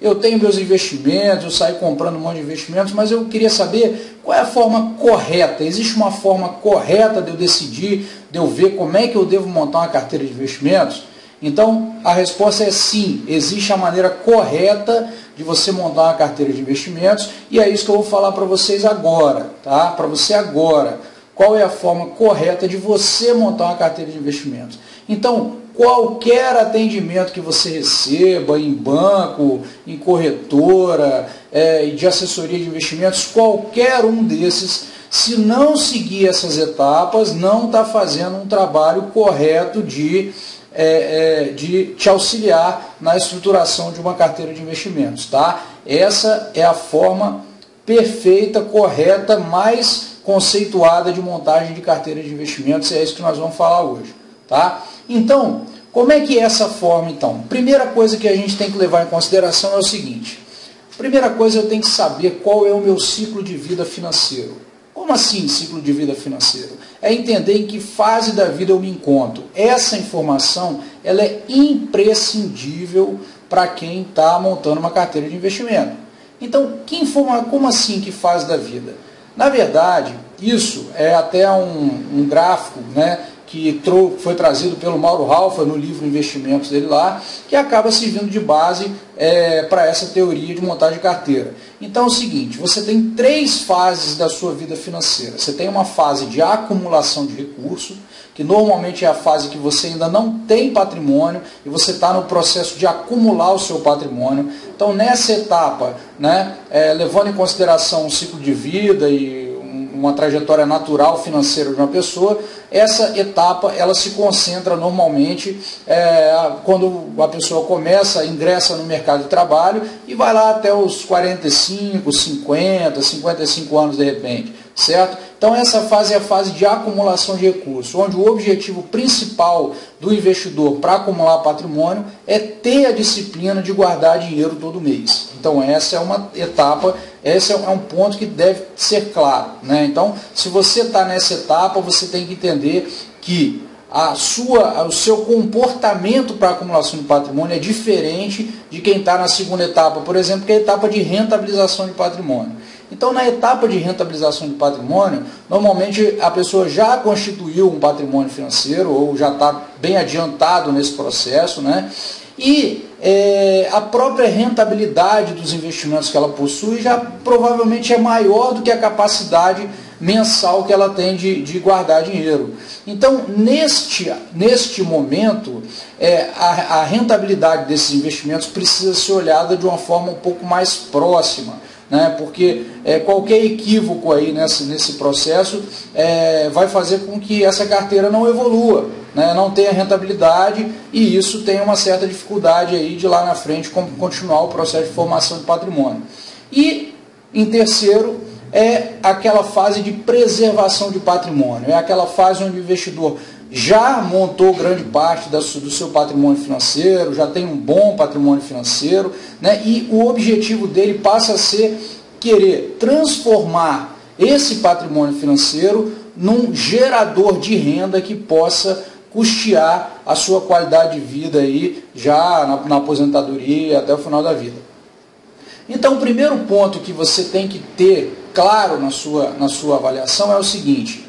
eu tenho meus investimentos, eu saio comprando um monte de investimentos, mas eu queria saber qual é a forma correta. Existe uma forma correta de eu decidir, de eu ver como é que eu devo montar uma carteira de investimentos? Então, a resposta é sim, existe a maneira correta de você montar uma carteira de investimentos, e é isso que eu vou falar para vocês agora, tá? Para você agora, qual é a forma correta de você montar uma carteira de investimentos. Então, qualquer atendimento que você receba em banco, em corretora, de assessoria de investimentos, qualquer um desses, se não seguir essas etapas, não está fazendo um trabalho correto de te auxiliar na estruturação de uma carteira de investimentos, tá? Essa é a forma perfeita, correta, mais conceituada de montagem de carteira de investimentos, e é isso que nós vamos falar hoje, tá? Então, como é que é essa forma, então? Primeira coisa que a gente tem que levar em consideração é o seguinte: primeira coisa, eu tenho que saber qual é o meu ciclo de vida financeiro. Como assim ciclo de vida financeiro? É entender em que fase da vida eu me encontro. Essa informação ela é imprescindível para quem está montando uma carteira de investimento. Então, como assim que fase da vida? Na verdade, isso é até um gráfico, né, que foi trazido pelo Mauro Ralfa no livro Investimentos dele lá, que acaba servindo de base para essa teoria de montagem de carteira. Então é o seguinte, você tem 3 fases da sua vida financeira. Você tem uma fase de acumulação de recursos, que normalmente é a fase que você ainda não tem patrimônio e você está no processo de acumular o seu patrimônio. Então nessa etapa, né, levando em consideração o ciclo de vida e uma trajetória natural financeira de uma pessoa, essa etapa ela se concentra normalmente quando a pessoa ingressa no mercado de trabalho e vai lá até os 45, 50, 55 anos de repente, certo? Então essa fase é a fase de acumulação de recursos, onde o objetivo principal do investidor para acumular patrimônio é ter a disciplina de guardar dinheiro todo mês. Então essa é uma etapa, esse é um ponto que deve ser claro, né? Então, se você está nessa etapa, você tem que entender que o seu comportamento para acumulação de patrimônio é diferente de quem está na segunda etapa, por exemplo, que é a etapa de rentabilização de patrimônio. Então, na etapa de rentabilização de patrimônio, normalmente a pessoa já constituiu um patrimônio financeiro ou já está bem adiantado nesse processo, né? E a própria rentabilidade dos investimentos que ela possui já provavelmente é maior do que a capacidade mensal que ela tem de guardar dinheiro. Então, neste momento, a rentabilidade desses investimentos precisa ser olhada de uma forma um pouco mais próxima, né? Porque qualquer equívoco aí nesse processo vai fazer com que essa carteira não evolua, né? Não tenha rentabilidade, e isso tem uma certa dificuldade aí de lá na frente continuar o processo de formação de patrimônio. E, em terceiro, é aquela fase de preservação de patrimônio, é aquela fase onde o investidor já montou grande parte do seu patrimônio financeiro, já tem um bom patrimônio financeiro, né? E o objetivo dele passa a ser querer transformar esse patrimônio financeiro num gerador de renda que possa custear a sua qualidade de vida aí, já na aposentadoria até o final da vida. Então, o primeiro ponto que você tem que ter claro na sua avaliação é o seguinte: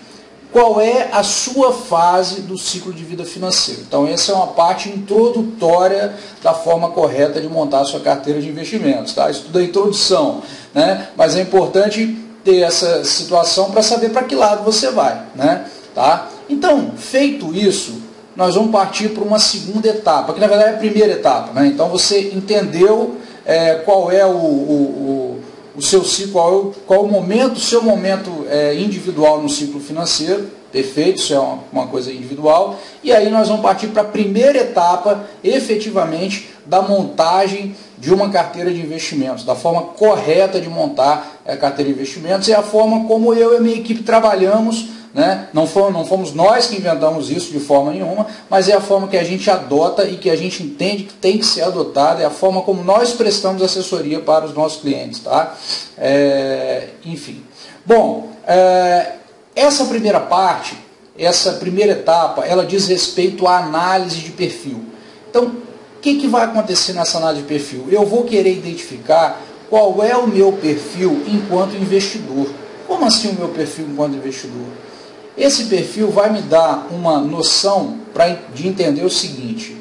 qual é a sua fase do ciclo de vida financeiro? Então, essa é uma parte introdutória da forma correta de montar a sua carteira de investimentos, tá? Isso tudo é introdução, né? Mas é importante ter essa situação para saber para que lado você vai, né? Tá? Então, feito isso, nós vamos partir para uma segunda etapa, que na verdade é a primeira etapa, né? Então, você entendeu qual é o seu ciclo, qual o seu momento individual no ciclo financeiro, perfeito, isso é uma coisa individual, e aí nós vamos partir para a primeira etapa, efetivamente, da montagem de uma carteira de investimentos, da forma correta de montar a carteira de investimentos, e a forma como eu e a minha equipe trabalhamos, né? Não fomos nós que inventamos isso de forma nenhuma, mas é a forma que a gente adota e que a gente entende que tem que ser adotada, é a forma como nós prestamos assessoria para os nossos clientes, tá? Enfim. Bom, essa primeira parte, essa primeira etapa, ela diz respeito à análise de perfil. Então, O que vai acontecer nessa análise de perfil? Eu vou querer identificar qual é o meu perfil enquanto investidor. Como assim o meu perfil enquanto investidor? Esse perfil vai me dar uma noção de entender o seguinte,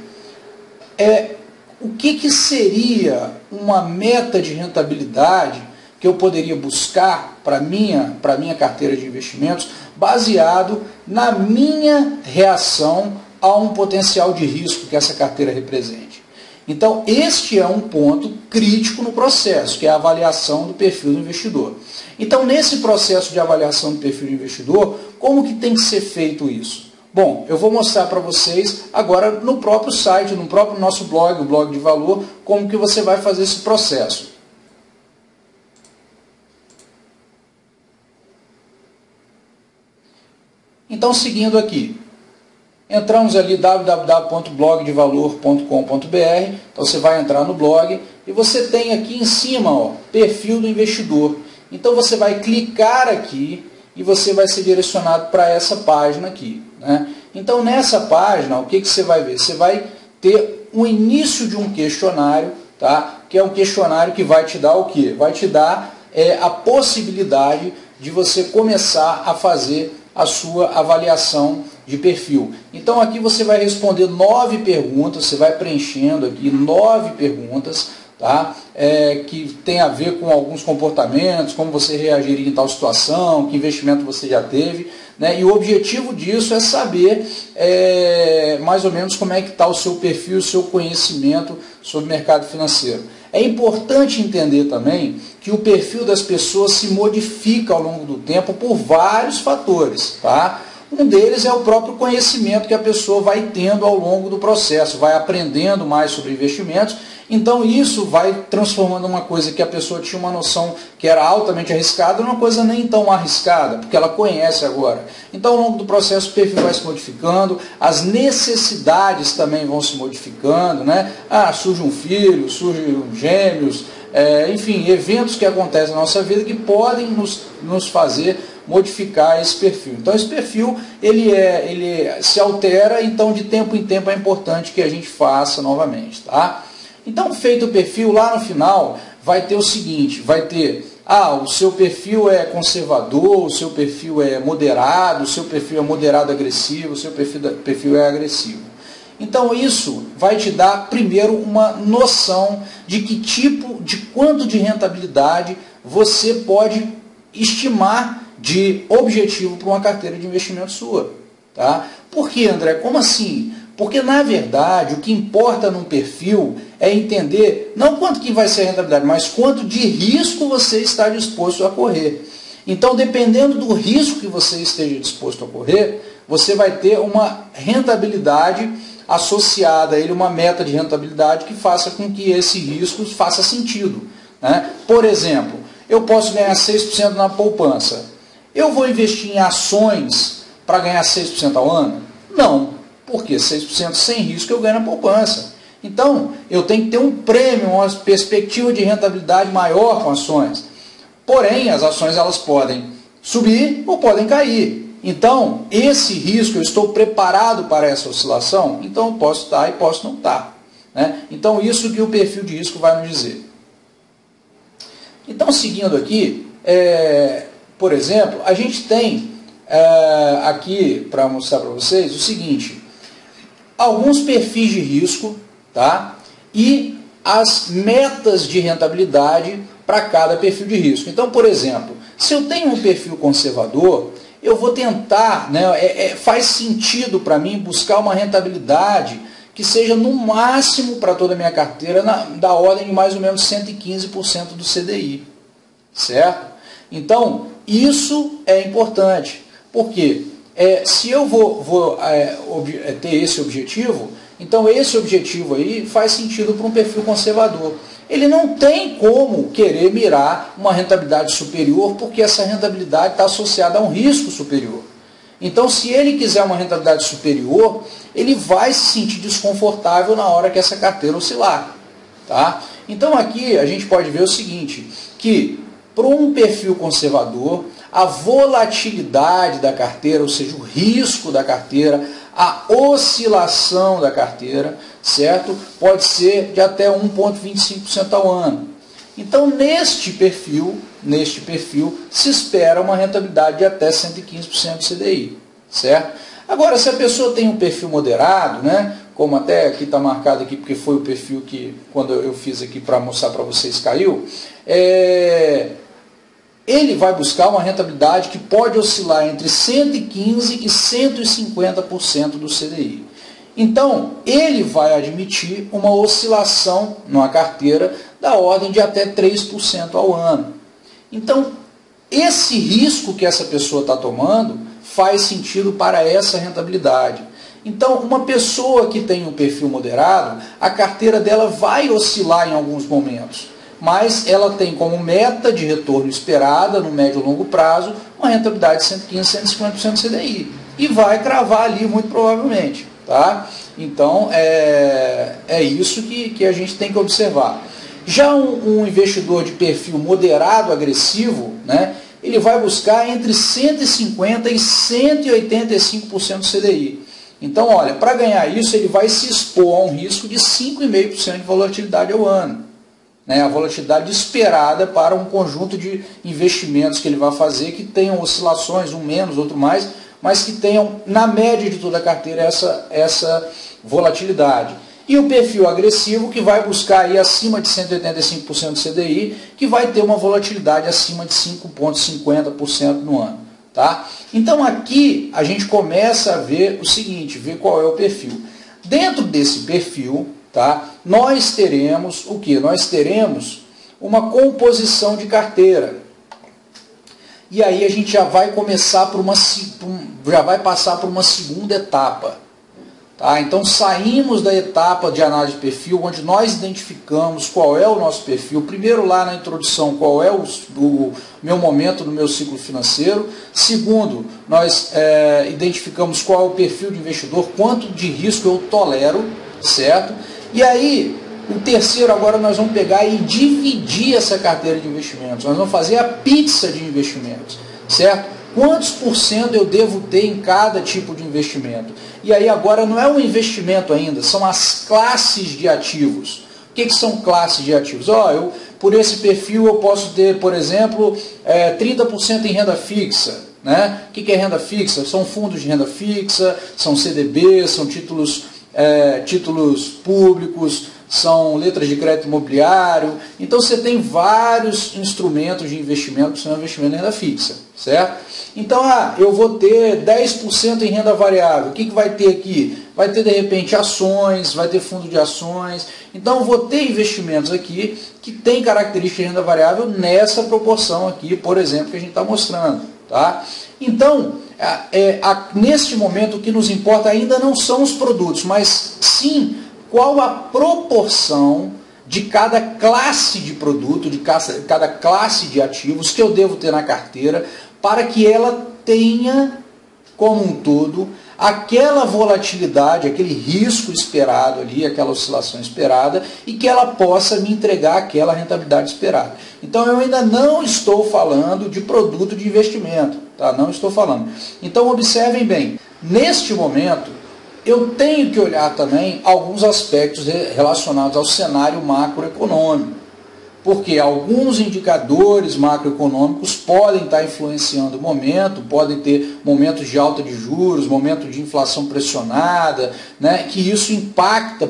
o que seria uma meta de rentabilidade que eu poderia buscar para minha carteira de investimentos, baseado na minha reação a um potencial de risco que essa carteira represente. Então, este é um ponto crítico no processo, que é a avaliação do perfil do investidor. Então, nesse processo de avaliação do perfil do investidor, como que tem que ser feito isso? Bom, eu vou mostrar para vocês agora no próprio site, no próprio nosso blog, o Blog de Valor, como que você vai fazer esse processo. Então, seguindo aqui, entramos ali www.blogdevalor.com.br, então você vai entrar no blog e você tem aqui em cima, ó, perfil do investidor. Então você vai clicar aqui e você vai ser direcionado para essa página aqui, né? Então nessa página, o que você vai ver? Você vai ter o início de um questionário, tá? Que é um questionário que vai te dar o quê? Vai te dar a possibilidade de você começar a fazer a sua avaliação de perfil. Então aqui você vai responder 9 perguntas, você vai preenchendo aqui 9 perguntas, tá? Que tem a ver com alguns comportamentos, como você reagiria em tal situação, que investimento você já teve, né? E o objetivo disso é saber mais ou menos como é que está o seu perfil, o seu conhecimento sobre o mercado financeiro. É importante entender também que o perfil das pessoas se modifica ao longo do tempo por vários fatores, tá? Um deles é o próprio conhecimento que a pessoa vai tendo ao longo do processo, vai aprendendo mais sobre investimentos, então isso vai transformando uma coisa que a pessoa tinha uma noção que era altamente arriscada numa coisa nem tão arriscada, porque ela conhece agora. Então ao longo do processo o perfil vai se modificando, as necessidades também vão se modificando, né? Surge um filho, surgem gêmeos, enfim, eventos que acontecem na nossa vida que podem nos fazer modificar esse perfil. Então esse perfil ele se altera, então de tempo em tempo é importante que a gente faça novamente, tá? Então feito o perfil, lá no final vai ter o seguinte, vai ter o seu perfil é conservador, o seu perfil é moderado, o seu perfil é moderado agressivo, o seu perfil é agressivo. Então isso vai te dar primeiro uma noção de de quanto de rentabilidade você pode estimar de objetivo para uma carteira de investimento sua. Tá? Por que, André? Como assim? Porque, na verdade, o que importa num perfil é entender não quanto que vai ser a rentabilidade, mas quanto de risco você está disposto a correr. Então, dependendo do risco que você esteja disposto a correr, você vai ter uma rentabilidade associada a ele, uma meta de rentabilidade que faça com que esse risco faça sentido. Né? Por exemplo, eu posso ganhar 6% na poupança. Eu vou investir em ações para ganhar 6% ao ano? Não, porque 6% sem risco eu ganho na poupança. Então, eu tenho que ter um prêmio, uma perspectiva de rentabilidade maior com ações. Porém, as ações elas podem subir ou podem cair. Então, esse risco, eu estou preparado para essa oscilação? Então, eu posso estar e posso não estar. Né? Então, isso que o perfil de risco vai nos dizer. Então, seguindo aqui, por exemplo, a gente tem aqui, para mostrar para vocês, o seguinte, alguns perfis de risco, tá? E as metas de rentabilidade para cada perfil de risco. Então, por exemplo, se eu tenho um perfil conservador, eu vou tentar, né, faz sentido para mim buscar uma rentabilidade que seja no máximo para toda a minha carteira da ordem de mais ou menos 115% do CDI, certo? Então, isso é importante, porque se eu vou ter esse objetivo, então esse objetivo aí faz sentido para um perfil conservador. Ele não tem como querer mirar uma rentabilidade superior, porque essa rentabilidade está associada a um risco superior. Então, se ele quiser uma rentabilidade superior, ele vai se sentir desconfortável na hora que essa carteira oscilar. Tá? Então, aqui a gente pode ver o seguinte, que para um perfil conservador, a volatilidade da carteira, ou seja, o risco da carteira, a oscilação da carteira, certo? Pode ser de até 1,25% ao ano. Então, neste perfil, se espera uma rentabilidade de até 115% do CDI, certo? Agora, se a pessoa tem um perfil moderado, né, como até aqui está marcado aqui, porque foi o perfil que, quando eu fiz aqui para mostrar para vocês, caiu, ele vai buscar uma rentabilidade que pode oscilar entre 115% e 150% do CDI. Então, ele vai admitir uma oscilação numa carteira da ordem de até 3% ao ano. Então, esse risco que essa pessoa está tomando faz sentido para essa rentabilidade. Então, uma pessoa que tem um perfil moderado, a carteira dela vai oscilar em alguns momentos, mas ela tem como meta de retorno esperada, no médio e longo prazo, uma rentabilidade de 115%, 150% do CDI. E vai cravar ali, muito provavelmente. Tá? Então, é isso que a gente tem que observar. Já um investidor de perfil moderado, agressivo, né, ele vai buscar entre 150% e 185% do CDI. Então, olha, para ganhar isso, ele vai se expor a um risco de 5,5% de volatilidade ao ano. Né, a volatilidade esperada para um conjunto de investimentos que ele vai fazer, que tenham oscilações, um menos, outro mais, mas que tenham, na média de toda a carteira, essa volatilidade. E o perfil agressivo, que vai buscar aí acima de 185% do CDI, que vai ter uma volatilidade acima de 5,50% no ano. Tá? Então aqui a gente começa a ver o seguinte, ver qual é o perfil. Dentro desse perfil, tá, nós teremos o que? Nós teremos uma composição de carteira. E aí a gente já vai começar já vai passar por uma segunda etapa. Tá? Então saímos da etapa de análise de perfil, onde nós identificamos qual é o nosso perfil. Primeiro, lá na introdução, qual é o meu momento no meu ciclo financeiro. Segundo, nós identificamos qual é o perfil de investidor, quanto de risco eu tolero, certo? E aí, o terceiro, agora nós vamos pegar e dividir essa carteira de investimentos. Nós vamos fazer a pizza de investimentos, certo? Quantos por cento eu devo ter em cada tipo de investimento? E aí agora não é um investimento ainda, são as classes de ativos. O que são classes de ativos? Por esse perfil eu posso ter, por exemplo, 30% em renda fixa. Né? O que é renda fixa? São fundos de renda fixa, são CDBs, são títulos públicos, são letras de crédito imobiliário. Então você tem vários instrumentos de investimento que são investimento em renda fixa, certo? Então, eu vou ter 10% em renda variável. O que vai ter aqui? Vai ter, de repente, ações, vai ter fundo de ações. Então, eu vou ter investimentos aqui que tem característica de renda variável nessa proporção aqui, por exemplo, que a gente está mostrando. Tá? Então, neste momento, o que nos importa ainda não são os produtos, mas sim qual a proporção de cada classe de produto, de cada classe de ativos que eu devo ter na carteira, para que ela tenha, como um todo, aquela volatilidade, aquele risco esperado ali, aquela oscilação esperada, e que ela possa me entregar aquela rentabilidade esperada. Então, eu ainda não estou falando de produto de investimento, tá? Não estou falando. Então, observem bem, neste momento, eu tenho que olhar também alguns aspectos relacionados ao cenário macroeconômico, porque alguns indicadores macroeconômicos podem estar influenciando o momento, podem ter momentos de alta de juros, momentos de inflação pressionada, né, que isso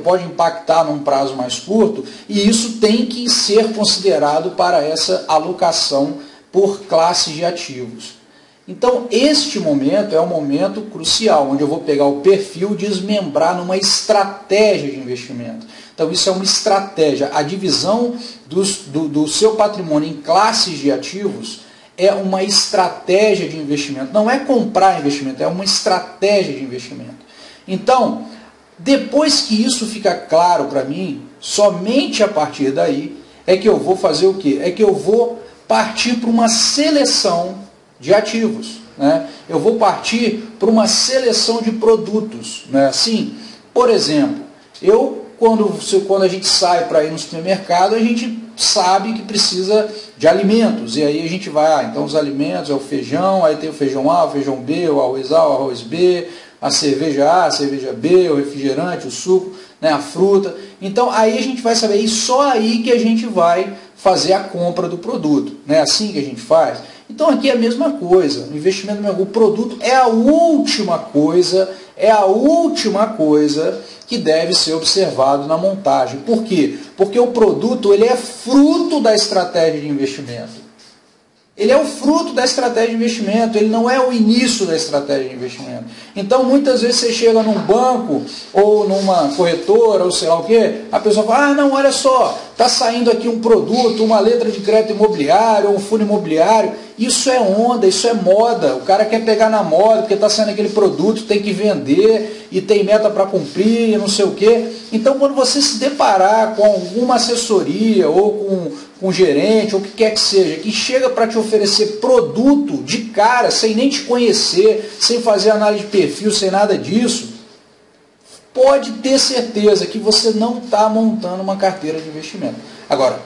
pode impactar num prazo mais curto, e isso tem que ser considerado para essa alocação por classes de ativos. Então, este momento é um momento crucial, onde eu vou pegar o perfil e desmembrar numa estratégia de investimento. Então, isso é uma estratégia. A divisão do seu patrimônio em classes de ativos é uma estratégia de investimento. Não é comprar investimento, é uma estratégia de investimento. Então, depois que isso fica claro para mim, somente a partir daí é que eu vou fazer o quê? É que eu vou partir para uma seleção de ativos, né? Eu vou partir para uma seleção de produtos, né? Assim, por exemplo, quando a gente sai para ir no supermercado, a gente sabe que precisa de alimentos, e aí a gente vai, então os alimentos é o feijão, aí tem o feijão A, o feijão B, o arroz A, o arroz B, a cerveja A, a cerveja B, o refrigerante, o suco, né, a fruta. Então aí a gente vai saber, e só aí que a gente vai fazer a compra do produto. Não é assim que a gente faz? Então aqui é a mesma coisa, o investimento no o produto é a última coisa, que deve ser observado na montagem. Por quê? Porque o produto ele é fruto da estratégia de investimento. Ele é o fruto da estratégia de investimento, ele não é o início da estratégia de investimento. Então, muitas vezes você chega num banco ou numa corretora ou sei lá o quê, a pessoa fala, ah, não, olha só, está saindo aqui um produto, uma letra de crédito imobiliário ou um fundo imobiliário. Isso é onda, isso é moda. O cara quer pegar na moda porque está saindo aquele produto, tem que vender e tem meta para cumprir e não sei o quê. Então, quando você se deparar com alguma assessoria ou com um gerente, ou o que quer que seja, que chega para te oferecer produto de cara, sem nem te conhecer, sem fazer análise de perfil, sem nada disso, pode ter certeza que você não está montando uma carteira de investimento. Agora,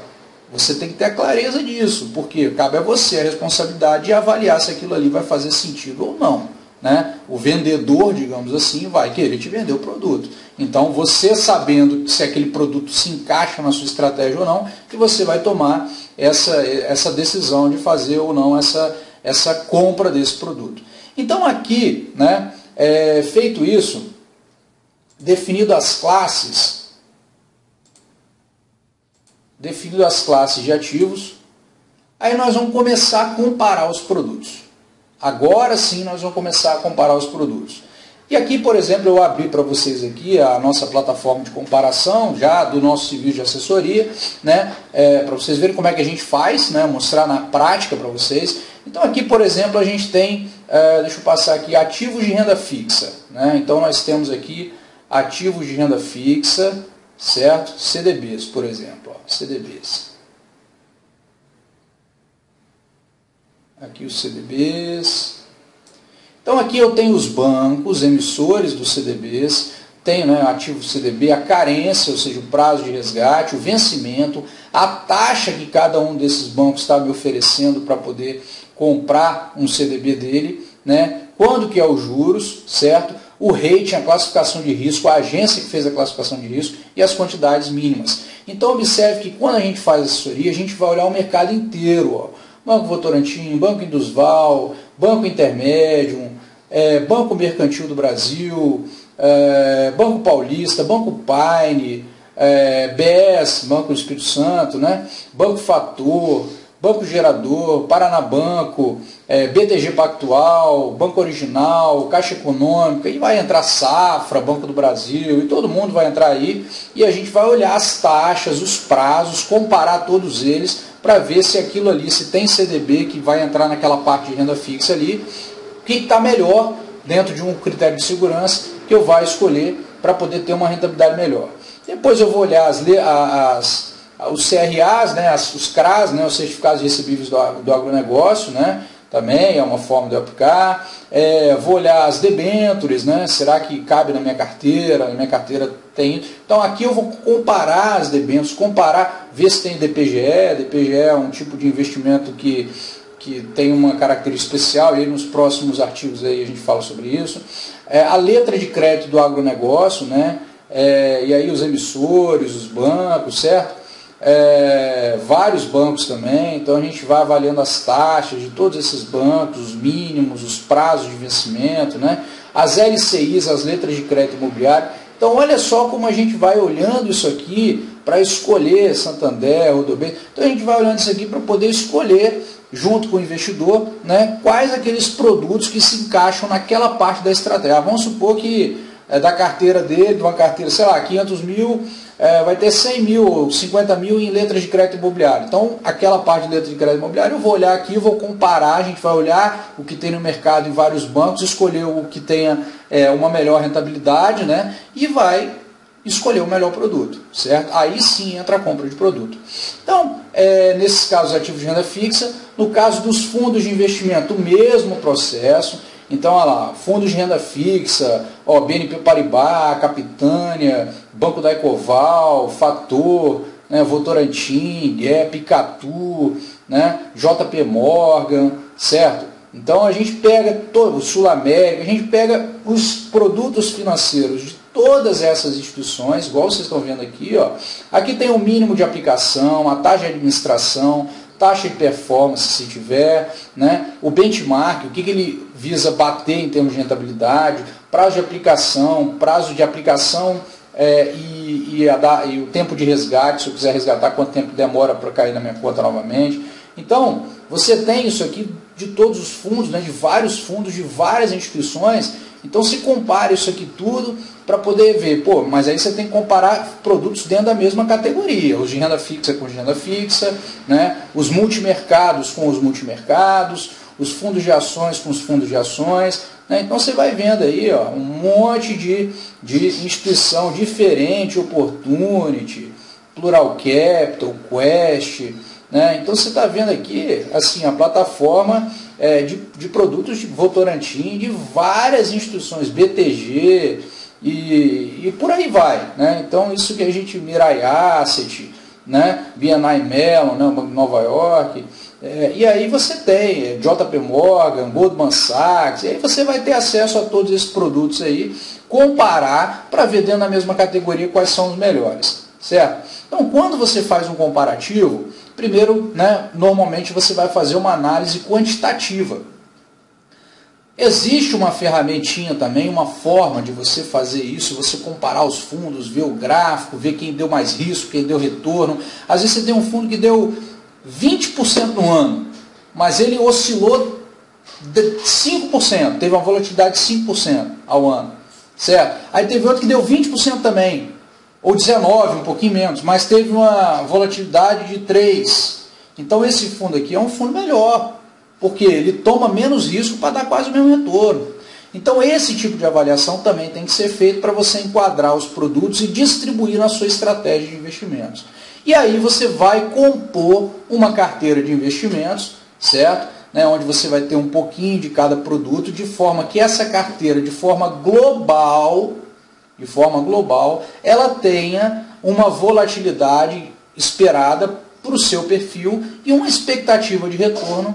você tem que ter a clareza disso, porque cabe a você a responsabilidade de avaliar se aquilo ali vai fazer sentido ou não. Né? O vendedor, digamos assim, vai querer te vender o produto. Então, você sabendo se aquele produto se encaixa na sua estratégia ou não, que você vai tomar essa decisão de fazer ou não essa compra desse produto. Então, aqui, né, feito isso, definido as classes de ativos, aí nós vamos começar a comparar os produtos. Agora sim nós vamos começar a comparar os produtos. E aqui, por exemplo, eu abri para vocês aqui a nossa plataforma de comparação, já do nosso serviço de assessoria, né, para vocês verem como é que a gente faz, né, mostrar na prática para vocês. Então aqui, por exemplo, a gente tem, deixa eu passar aqui, ativos de renda fixa. Né? Então nós temos aqui ativos de renda fixa, certo? CDBs, por exemplo, ó, CDBs. Aqui os CDBs. Então aqui eu tenho os bancos, emissores dos CDBs, tenho, né, ativo CDB, a carência, ou seja, o prazo de resgate, o vencimento, a taxa que cada um desses bancos está me oferecendo para poder comprar um CDB dele, né, quando que é os juros, certo? O rating, a classificação de risco, a agência que fez a classificação de risco e as quantidades mínimas. Então observe que quando a gente faz assessoria, a gente vai olhar o mercado inteiro, ó. Banco Votorantim, Banco Indusval, Banco Intermédio, Banco Mercantil do Brasil, Banco Paulista, Banco Paine, BES, Banco do Espírito Santo, né? Banco Fator, Banco Gerador, Paranabanco, BTG Pactual, Banco Original, Caixa Econômica, e vai entrar Safra, Banco do Brasil, e todo mundo vai entrar aí, e a gente vai olhar as taxas, os prazos, comparar todos eles, para ver se aquilo ali, se tem CDB que vai entrar naquela parte de renda fixa ali, o que está melhor dentro de um critério de segurança que eu vou escolher para poder ter uma rentabilidade melhor. Depois eu vou olhar os CRAs, né, os CRAs, né, os certificados recebíveis do agronegócio, né, também é uma forma de eu aplicar. Vou olhar as debêntures, né, será que cabe na minha carteira? Na minha carteira tem. Então aqui eu vou comparar as debêntures, ver se tem DPGE. DPGE é um tipo de investimento que tem uma característica especial, e aí nos próximos artigos aí a gente fala sobre isso. A letra de crédito do agronegócio, né, e aí os emissores, os bancos, certo? Vários bancos também, então a gente vai avaliando as taxas de todos esses bancos, os mínimos, os prazos de vencimento, né? As LCIs, as letras de crédito imobiliário. Então olha só como a gente vai olhando isso aqui para escolher Santander, Rodobem. Então a gente vai olhando isso aqui para poder escolher, junto com o investidor, né, quais aqueles produtos que se encaixam naquela parte da estratégia. Vamos supor que da carteira dele, de uma carteira, sei lá, 500 mil, vai ter 100 mil ou 50 mil em letras de crédito imobiliário. Então, aquela parte de letra de crédito imobiliário, eu vou olhar aqui, vou comparar, a gente vai olhar o que tem no mercado em vários bancos, escolher o que tenha uma melhor rentabilidade, né, e vai escolher o melhor produto, certo? Aí sim entra a compra de produto. Então, nesses casos ativos de renda fixa, no caso dos fundos de investimento, o mesmo processo. Então, olha lá, fundos de renda fixa, BNP Paribas, Capitânia, Banco da Ecoval, Fator, né, Votorantim, Gap, Icatu, né, JP Morgan, certo? Então a gente pega todo o Sul América, a gente pega os produtos financeiros de todas essas instituições, igual vocês estão vendo aqui, ó. Aqui tem o mínimo de aplicação, a taxa de administração, taxa de performance, se tiver, né? O benchmark, o que ele visa bater em termos de rentabilidade, prazo de aplicação e o tempo de resgate, se eu quiser resgatar, quanto tempo demora para cair na minha conta novamente. Então, você tem isso aqui de todos os fundos, né, de vários fundos, de várias instituições. Então, se compare isso aqui tudo para poder ver, pô, mas aí você tem que comparar produtos dentro da mesma categoria, os de renda fixa com os de renda fixa, né, os multimercados com os multimercados, os fundos de ações com os fundos de ações, né? Então você vai vendo aí, ó, um monte de instituição diferente, Opportunity, Plural Capital, Quest, né? Então você está vendo aqui assim, a plataforma de produtos de Votorantim, de várias instituições, BTG e por aí vai, né? Então isso que a gente, Mirai Asset, né? BNI Mellon, né? Banco de Nova York, e aí você tem JP Morgan, Goldman Sachs, e aí você vai ter acesso a todos esses produtos aí, comparar para ver dentro da mesma categoria quais são os melhores, certo? Então quando você faz um comparativo, primeiro, né, normalmente você vai fazer uma análise quantitativa. Existe uma ferramentinha também, uma forma de você fazer isso, você comparar os fundos, ver o gráfico, ver quem deu mais risco, quem deu retorno. Às vezes você tem um fundo que deu 20% no ano, mas ele oscilou de 5%, teve uma volatilidade de 5% ao ano, certo? Aí teve outro que deu 20% também, ou 19%, um pouquinho menos, mas teve uma volatilidade de 3%. Então esse fundo aqui é um fundo melhor, porque ele toma menos risco para dar quase o mesmo retorno. Então esse tipo de avaliação também tem que ser feito para você enquadrar os produtos e distribuir na sua estratégia de investimentos. E aí você vai compor uma carteira de investimentos, certo? Né, onde você vai ter um pouquinho de cada produto, de forma que essa carteira, de forma global, ela tenha uma volatilidade esperada para o seu perfil e uma expectativa de retorno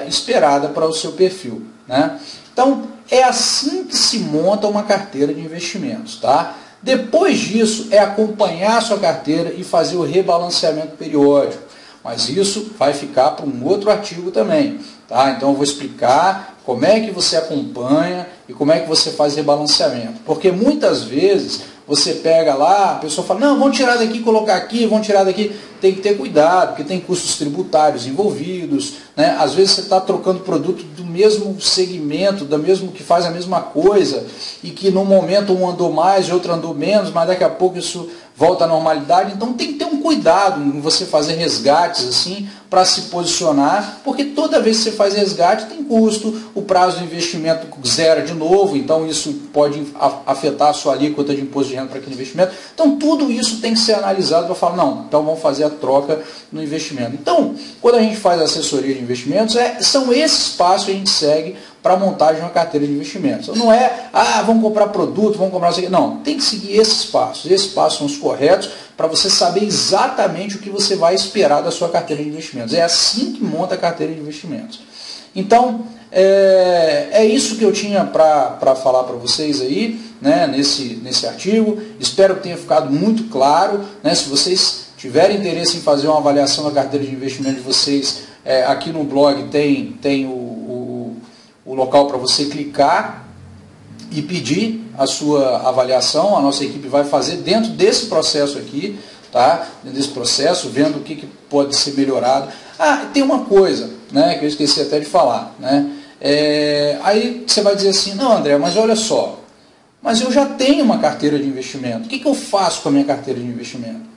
esperada para o seu perfil, né? Então, é assim que se monta uma carteira de investimentos, tá? Depois disso, é acompanhar a sua carteira e fazer o rebalanceamento periódico. Mas isso vai ficar para um outro artigo também, tá? Então eu vou explicar como é que você acompanha e como é que você faz rebalanceamento. Porque muitas vezes você pega lá, a pessoa fala, não, vamos tirar daqui, colocar aqui, vamos tirar daqui. Tem que ter cuidado, porque tem custos tributários envolvidos, né? Às vezes você está trocando produto do mesmo segmento, do mesmo que faz a mesma coisa, e que no momento um andou mais e outro andou menos, mas daqui a pouco isso volta à normalidade. Então tem que ter um cuidado em você fazer resgates assim, para se posicionar, porque toda vez que você faz resgate tem custo, o prazo do investimento zera de novo, então isso pode afetar a sua alíquota de imposto de renda para aquele investimento. Então tudo isso tem que ser analisado para falar, não, então vamos fazer a troca no investimento. Então, quando a gente faz assessoria de investimentos, são esses passos que a gente segue para a montagem de uma carteira de investimentos. Então, não é, vamos comprar produto, vamos comprar... Não, tem que seguir esses passos. Esses passos são os corretos para você saber exatamente o que você vai esperar da sua carteira de investimentos. É assim que monta a carteira de investimentos. Então, é isso que eu tinha para falar para vocês aí, né, nesse artigo. Espero que tenha ficado muito claro, né? Se vocês tiverem interesse em fazer uma avaliação da carteira de investimento de vocês, aqui no blog tem o local para você clicar e pedir a sua avaliação. A nossa equipe vai fazer dentro desse processo aqui, tá? Dentro desse processo, vendo o que pode ser melhorado. Tem uma coisa, né, que eu esqueci até de falar, né? Aí você vai dizer assim, não, André, mas olha só, mas eu já tenho uma carteira de investimento, o que eu faço com a minha carteira de investimento?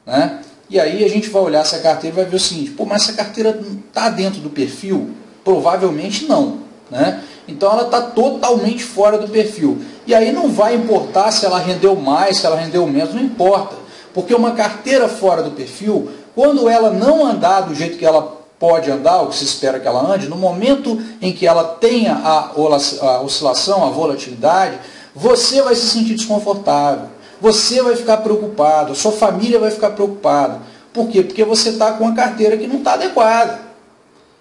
Né? E aí a gente vai olhar essa carteira e vai ver o seguinte, pô, mas essa carteira está dentro do perfil? Provavelmente não, né? Então ela está totalmente fora do perfil. E aí não vai importar se ela rendeu mais, se ela rendeu menos, não importa. Porque uma carteira fora do perfil, quando ela não andar do jeito que ela pode andar, o que se espera que ela ande, no momento em que ela tenha a oscilação, a volatilidade, você vai se sentir desconfortável. Você vai ficar preocupado, a sua família vai ficar preocupada. Por quê? Porque você está com uma carteira que não está adequada.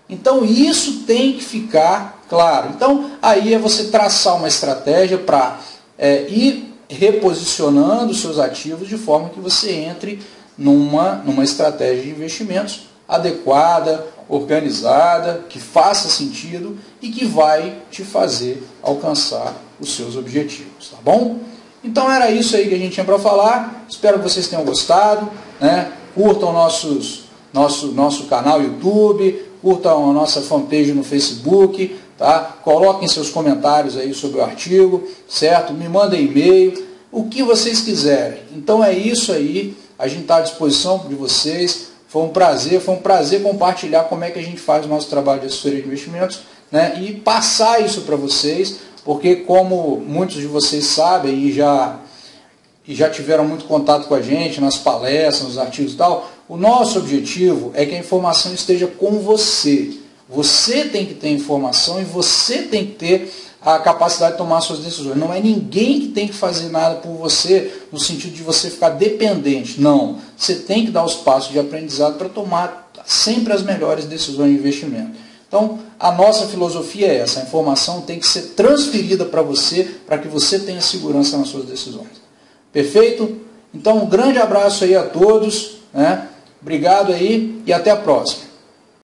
Então isso tem que ficar claro. Então aí é você traçar uma estratégia para ir reposicionando os seus ativos de forma que você entre numa estratégia de investimentos adequada, organizada, que faça sentido e que vai te fazer alcançar os seus objetivos, tá bom? Então era isso aí que a gente tinha para falar. Espero que vocês tenham gostado, né? Curtam nosso canal YouTube, curtam a nossa fanpage no Facebook, tá? Coloquem seus comentários aí sobre o artigo, certo? Me mandem e-mail, o que vocês quiserem. Então é isso aí, a gente está à disposição de vocês. Foi um prazer compartilhar como é que a gente faz o nosso trabalho de assessoria de investimentos, né? E passar isso para vocês, porque como muitos de vocês sabem e já tiveram muito contato com a gente nas palestras, nos artigos e tal, o nosso objetivo é que a informação esteja com você. Você tem que ter informação e você tem que ter a capacidade de tomar suas decisões. Não é ninguém que tem que fazer nada por você, no sentido de você ficar dependente. Não. Você tem que dar os passos de aprendizado para tomar sempre as melhores decisões de investimento. Então, a nossa filosofia é essa. A informação tem que ser transferida para você, para que você tenha segurança nas suas decisões. Perfeito? Então, um grande abraço aí a todos, né? Obrigado aí e até a próxima.